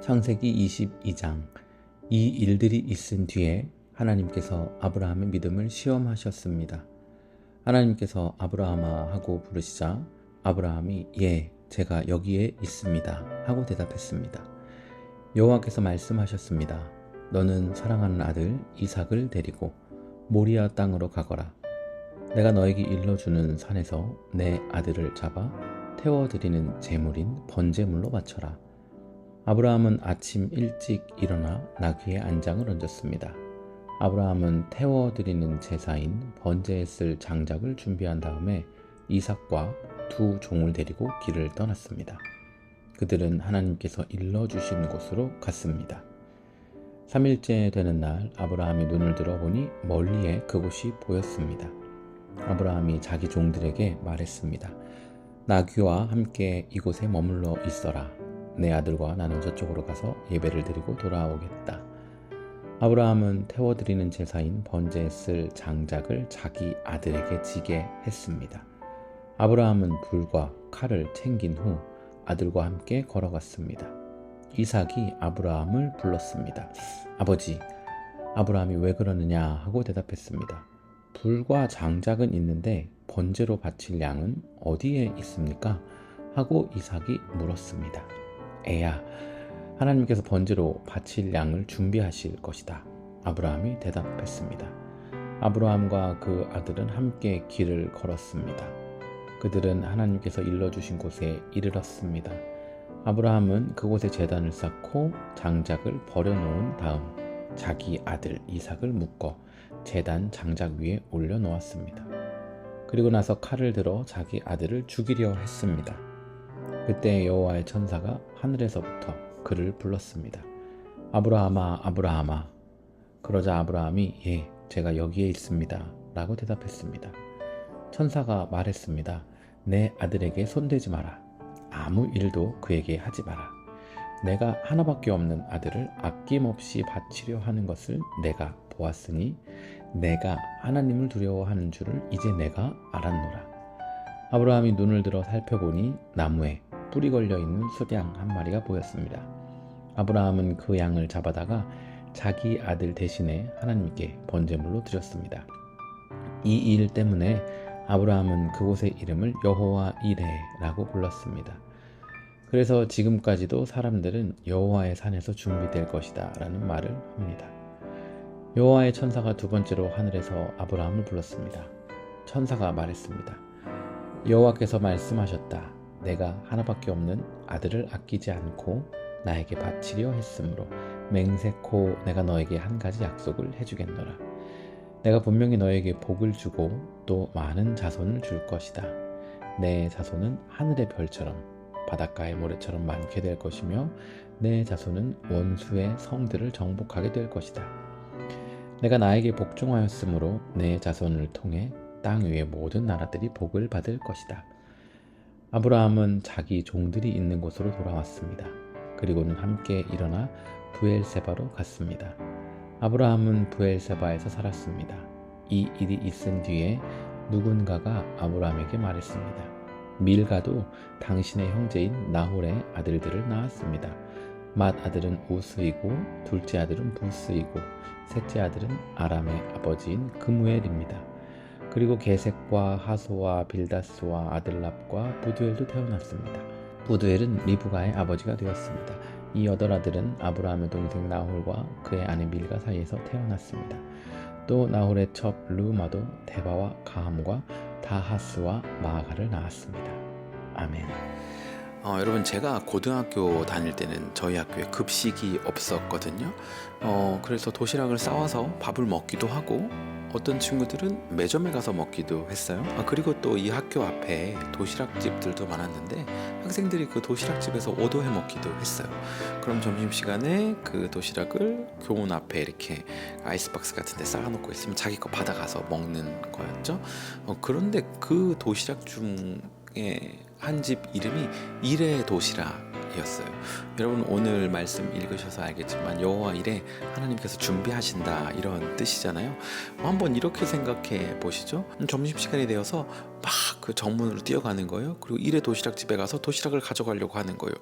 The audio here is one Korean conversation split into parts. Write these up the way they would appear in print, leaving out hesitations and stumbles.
창세기 22장. 이 일들이 있은 뒤에 하나님께서 아브라함의 믿음을 시험하셨습니다. 하나님께서 아브라함아 하고 부르시자 아브라함이 예, 제가 여기에 있습니다 하고 대답했습니다. 여호와께서 말씀하셨습니다. 너는 사랑하는 아들 이삭을 데리고 모리아 땅으로 가거라. 내가 너에게 일러주는 산에서 내 아들을 잡아 태워드리는 제물인 번제물로 바쳐라. 아브라함은 아침 일찍 일어나 나귀의 안장을 얹었습니다. 아브라함은 태워드리는 제사인 번제에 쓸 장작을 준비한 다음에 이삭과 두 종을 데리고 길을 떠났습니다. 그들은 하나님께서 일러주신 곳으로 갔습니다. 3일째 되는 날 아브라함이 눈을 들어보니 멀리에 그곳이 보였습니다. 아브라함이 자기 종들에게 말했습니다. 나귀와 함께 이곳에 머물러 있어라. 내 아들과 나는 저쪽으로 가서 예배를 드리고 돌아오겠다. 아브라함은 태워드리는 제사인 번제에 쓸 장작을 자기 아들에게 지게 했습니다. 아브라함은 불과 칼을 챙긴 후 아들과 함께 걸어갔습니다. 이삭이 아브라함을 불렀습니다. 아버지, 아브라함이 왜 그러느냐 하고 대답했습니다. 불과 장작은 있는데 번제로 바칠 양은 어디에 있습니까? 하고 이삭이 물었습니다. 애야, 하나님께서 번제로 바칠 양을 준비하실 것이다. 아브라함이 대답했습니다. 아브라함과 그 아들은 함께 길을 걸었습니다. 그들은 하나님께서 일러주신 곳에 이르렀습니다. 아브라함은 그곳에 제단을 쌓고 장작을 버려놓은 다음 자기 아들 이삭을 묶어 제단 장작 위에 올려놓았습니다. 그리고 나서 칼을 들어 자기 아들을 죽이려 했습니다. 그때 여호와의 천사가 하늘에서부터 그를 불렀습니다. 아브라함아, 아브라함아. 그러자 아브라함이 예, 제가 여기에 있습니다 라고 대답했습니다. 천사가 말했습니다. 내 아들에게 손대지 마라. 아무 일도 그에게 하지 마라. 내가 하나밖에 없는 아들을 아낌없이 바치려 하는 것을 내가 보았으니 내가 하나님을 두려워하는 줄을 이제 내가 알았노라. 아브라함이 눈을 들어 살펴보니 나무에 뿔이 걸려있는 수양 한 마리가 보였습니다. 아브라함은 그 양을 잡아다가 자기 아들 대신에 하나님께 번제물로 드렸습니다. 이 일 때문에 아브라함은 그곳의 이름을 여호와 이레라고 불렀습니다. 그래서 지금까지도 사람들은 여호와의 산에서 준비될 것이다 라는 말을 합니다. 여호와의 천사가 두 번째로 하늘에서 아브라함을 불렀습니다. 천사가 말했습니다. 여호와께서 말씀하셨다. 내가 하나밖에 없는 아들을 아끼지 않고 나에게 바치려 했으므로 맹세코 내가 너에게 한 가지 약속을 해주겠노라. 내가 분명히 너에게 복을 주고 또 많은 자손을 줄 것이다. 내 자손은 하늘의 별처럼 바닷가의 모래처럼 많게 될 것이며 내 자손은 원수의 성들을 정복하게 될 것이다. 내가 나에게 복종하였으므로 내 자손을 통해 땅 위의 모든 나라들이 복을 받을 것이다. 아브라함은 자기 종들이 있는 곳으로 돌아왔습니다. 그리고는 함께 일어나 브엘세바로 갔습니다. 아브라함은 브엘세바에서 살았습니다. 이 일이 있은 뒤에 누군가가 아브라함에게 말했습니다. 밀가도 당신의 형제인 나홀의 아들들을 낳았습니다. 맏 아들은 우스이고 둘째 아들은 부스이고 셋째 아들은 아람의 아버지인 그무엘입니다. 그리고 게색과 하소와 빌다스와 아들랍과 부두엘도 태어났습니다. 부두엘은 리브가의 아버지가 되었습니다. 이 여덟 아들은 아브라함의 동생 나홀과 그의 아내 밀가 사이에서 태어났습니다. 또 나홀의 첩 르우마도 데바와 가함과 다하스와 마아가를 낳았습니다. 아멘. 여러분, 제가 고등학교 다닐 때는 저희 학교에 급식이 없었거든요. 그래서 도시락을 싸와서 밥을 먹기도 하고 어떤 친구들은 매점에 가서 먹기도 했어요. 그리고 또 이 학교 앞에 도시락집들도 많았는데 학생들이 그 도시락집에서 오더해 먹기도 했어요. 그럼 점심시간에 그 도시락을 교문 앞에 이렇게 아이스박스 같은 데 쌓아놓고 있으면 자기 거 받아가서 먹는 거였죠. 그런데 그 도시락 중에 한 집 이름이 이레 도시락 이었어요. 여러분 오늘 말씀 읽으셔서 알겠지만 여호와 이레 하나님께서 준비하신다 이런 뜻이잖아요. 한번 이렇게 생각해 보시죠. 점심시간이 되어서 막 그 정문으로 뛰어가는 거예요. 그리고 이레 도시락집에 가서 도시락을 가져가려고 하는 거예요.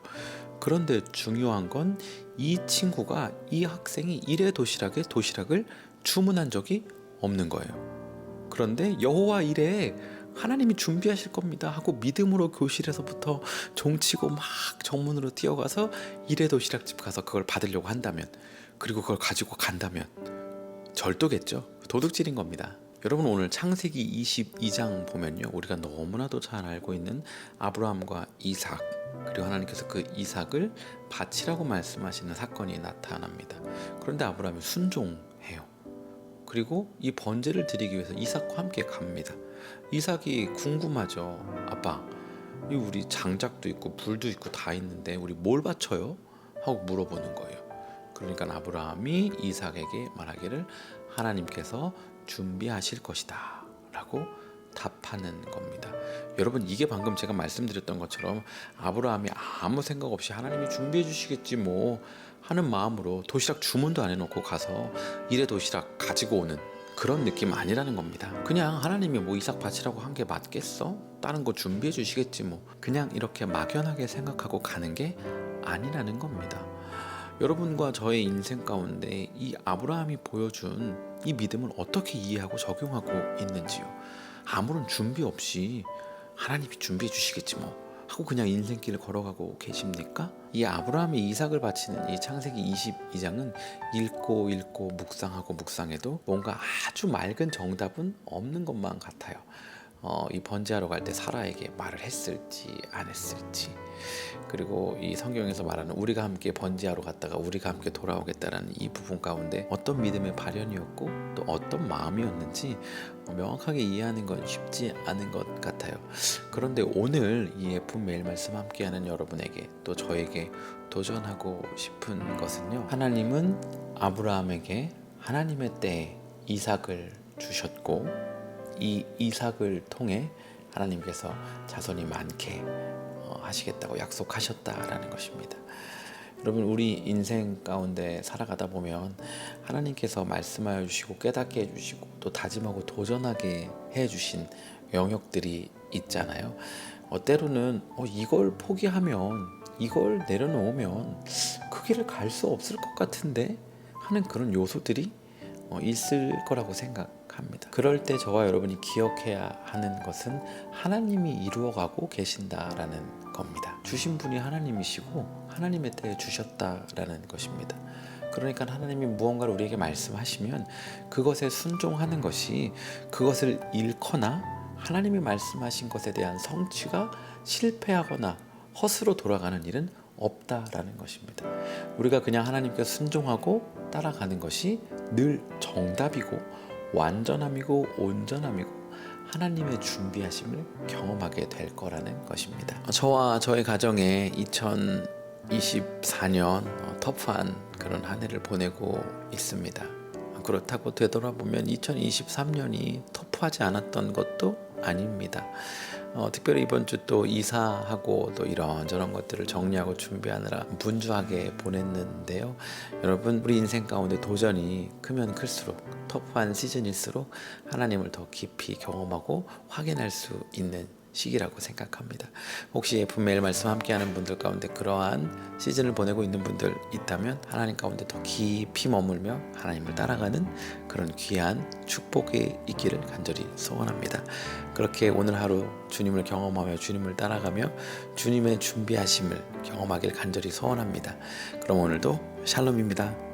그런데 중요한 건 이 친구가, 이 학생이 이레 도시락에 도시락을 주문한 적이 없는 거예요. 그런데 여호와 이레 하나님이 준비하실 겁니다 하고 믿음으로 교실에서부터 종치고 막 정문으로 뛰어가서 이레 도시락집 가서 그걸 받으려고 한다면, 그리고 그걸 가지고 간다면 절도겠죠. 도둑질인 겁니다. 여러분 오늘 창세기 22장 보면요, 우리가 너무나도 잘 알고 있는 아브라함과 이삭, 그리고 하나님께서 그 이삭을 바치라고 말씀하시는 사건이 나타납니다. 그런데 아브라함이 순종해요. 그리고 이 번제를 드리기 위해서 이삭과 함께 갑니다. 이삭이 궁금하죠. 아빠, 이 우리 장작도 있고 불도 있고 다 있는데 우리 뭘 바쳐요? 하고 물어보는 거예요. 그러니까 아브라함이 이삭에게 말하기를 하나님께서 준비하실 것이다 라고 답하는 겁니다. 여러분 이게 방금 제가 말씀드렸던 것처럼 아브라함이 아무 생각 없이 하나님이 준비해 주시겠지 뭐 하는 마음으로 도시락 주문도 안 해놓고 가서 이레 도시락 가지고 오는 그런 느낌 아니라는 겁니다. 그냥 하나님이 뭐 이삭 바치라고 한 게 맞겠어? 다른 거 준비해 주시겠지 뭐, 그냥 이렇게 막연하게 생각하고 가는 게 아니라는 겁니다. 여러분과 저의 인생 가운데 이 아브라함이 보여준 이 믿음을 어떻게 이해하고 적용하고 있는지요. 아무런 준비 없이 하나님이 준비해 주시겠지 뭐 하고 그냥 인생길을 걸어가고 계십니까? 이 아브라함이 이삭을 바치는 이 창세기 22장은 읽고 묵상하고 묵상해도 뭔가 아주 맑은 정답은 없는 것만 같아요. 이 번제하러 갈 때 사라에게 말을 했을지 안 했을지, 그리고 이 성경에서 말하는 우리가 함께 번제하러 갔다가 우리가 함께 돌아오겠다라는 이 부분 가운데 어떤 믿음의 발현이었고 또 어떤 마음이었는지 명확하게 이해하는 건 쉽지 않은 것 같아요. 그런데 오늘 이 예쁜 매일 말씀 함께하는 여러분에게 또 저에게 도전하고 싶은 것은요, 하나님은 아브라함에게 하나님의 때에 이삭을 주셨고 이 이삭을 통해 하나님께서 자손이 많게 하시겠다고 약속하셨다라는 것입니다. 여러분 우리 인생 가운데 살아가다 보면 하나님께서 말씀하여 주시고 깨닫게 해주시고 또 다짐하고 도전하게 해주신 영역들이 있잖아요. 때로는 이걸 포기하면, 이걸 내려놓으면 그 길을 갈 수 없을 것 같은데 하는 그런 요소들이 있을 거라고 생각합니다. 그럴 때 저와 여러분이 기억해야 하는 것은 하나님이 이루어가고 계신다라는 겁니다. 주신 분이 하나님이시고 하나님의 때에 주셨다라는 것입니다. 그러니까 하나님이 무언가를 우리에게 말씀하시면 그것에 순종하는 것이, 그것을 잃거나 하나님이 말씀하신 것에 대한 성취가 실패하거나 헛으로 돌아가는 일은 없다라는 것입니다. 우리가 그냥 하나님께 순종하고 따라가는 것이 늘 정답이고 완전함이고 온전함이고 하나님의 준비하심을 경험하게 될 거라는 것입니다. 저와 저의 가정에 2024년 터프한 그런 한 해를 보내고 있습니다. 그렇다고 되돌아보면 2023년이 터프하지 않았던 것도 아닙니다. 특별히 이번 주 또 이사하고 또 이런저런 것들을 정리하고 준비하느라 분주하게 보냈는데요. 여러분 우리 인생 가운데 도전이 크면 클수록, 터프한 시즌일수록 하나님을 더 깊이 경험하고 확인할 수 있는 시기라고 생각합니다. 혹시 예쁜 매일 말씀 함께하는 분들 가운데 그러한 시즌을 보내고 있는 분들 있다면 하나님 가운데 더 깊이 머물며 하나님을 따라가는 그런 귀한 축복이 있기를 간절히 소원합니다. 그렇게 오늘 하루 주님을 경험하며 주님을 따라가며 주님의 준비하심을 경험하길 간절히 소원합니다. 그럼 오늘도 샬롬입니다.